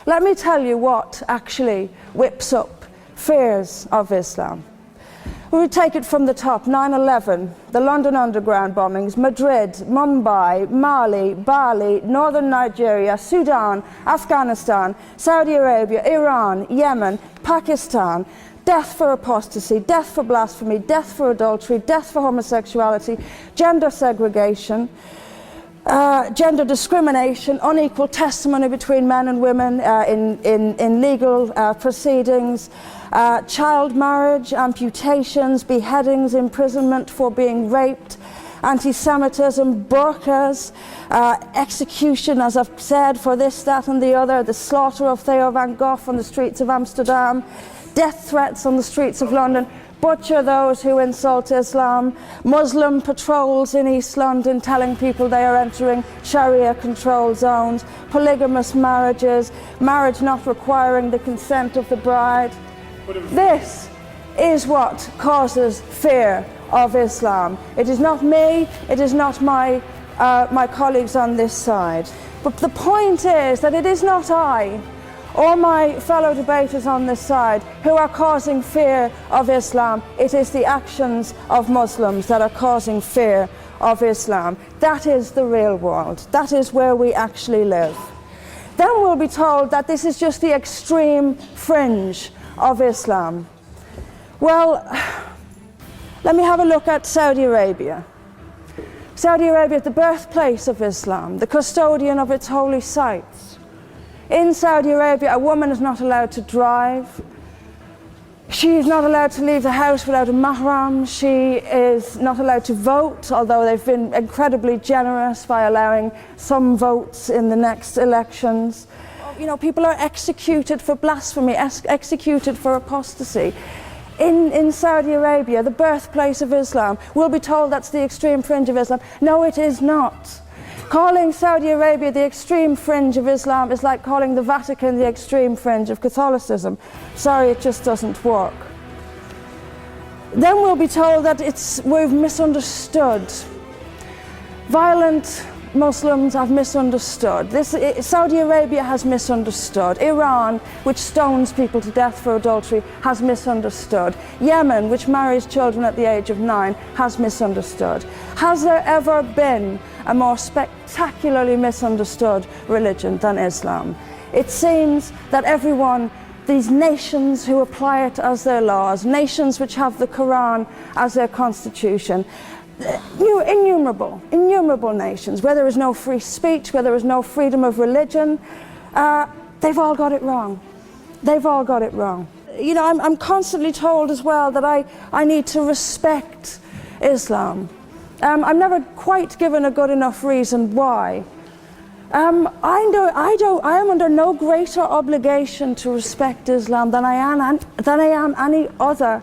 Let me tell you what actually whips up fears of Islam. We take it from the top: 9/11, the London Underground bombings, Madrid, Mumbai, Mali, Bali, northern Nigeria, Sudan, Afghanistan, Saudi Arabia, Iran, Yemen, Pakistan, death for apostasy, death for blasphemy, death for adultery, death for homosexuality, gender segregation, gender discrimination, unequal testimony between men and women in legal proceedings, child marriage, amputations, beheadings, imprisonment for being raped, anti-Semitism, burqas, execution, as I've said, for this, that and the other, the slaughter of Theo van Gogh on the streets of Amsterdam, death threats on the streets of London, butcher those who insult Islam, Muslim patrols in East London telling people they are entering Sharia-controlled zones, polygamous marriages, marriage not requiring the consent of the bride. This is what causes fear of Islam. It is not me, it is not my colleagues on this side. But the point is that it is not I or my fellow debaters on this side who are causing fear of Islam. It is the actions of Muslims that are causing fear of Islam. That is the real world. That is where we actually live. Then we'll be told that this is just the extreme fringe of Islam. Well, let me have a look at Saudi Arabia. Saudi Arabia is the birthplace of Islam, the custodian of its holy sites. In Saudi Arabia, a woman is not allowed to drive. She is not allowed to leave the house without a mahram. She is not allowed to vote, although they've been incredibly generous by allowing some votes in the next elections. You know, people are executed for blasphemy, executed for apostasy. In Saudi Arabia, the birthplace of Islam, we'll be told that's the extreme fringe of Islam. No, it is not. Calling Saudi Arabia the extreme fringe of Islam is like calling the Vatican the extreme fringe of Catholicism. Sorry, it just doesn't work. Then we'll be told that we've misunderstood. Violent Muslims have misunderstood. Saudi Arabia has misunderstood. Iran, which stones people to death for adultery, has misunderstood. Yemen, which marries children at the age of 9, has misunderstood. Has there ever been a more spectacularly misunderstood religion than Islam? It seems that everyone, these nations who apply it as their laws, nations which have the Quran as their constitution, innumerable nations, where there is no free speech, where there is no freedom of religion, they've all got it wrong. They've all got it wrong. You know, I'm constantly told as well that I need to respect Islam. I'm never quite given a good enough reason why. I am under no greater obligation to respect Islam than I am any other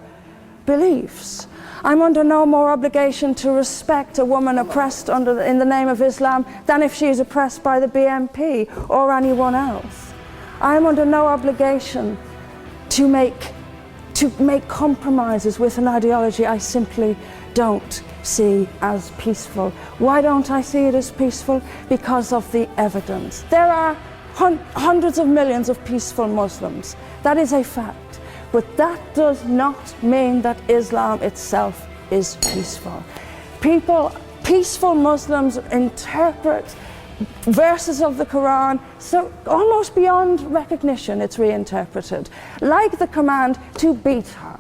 beliefs. I'm under no more obligation to respect a woman oppressed in the name of Islam than if she is oppressed by the BNP or anyone else. I am under no obligation to make compromises with an ideology I simply don't see as peaceful. Why don't I see it as peaceful? Because of the evidence. There are hundreds of millions of peaceful Muslims. That is a fact. But that does not mean that Islam itself is peaceful. Peaceful Muslims interpret verses of the Quran so almost beyond recognition. It's reinterpreted, like the command to beat her.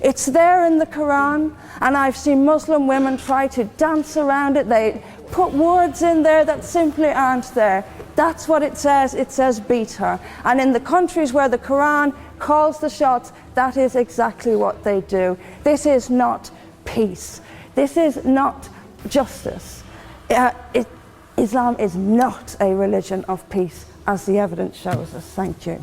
It's there in the Quran, and I've seen Muslim women try to dance around it. They put words in there that simply aren't there. That's what it says. It says beat her. And in the countries where the Quran calls the shots, that is exactly what they do. This is not peace. This is not justice. Islam is not a religion of peace, as the evidence shows us. Thank you.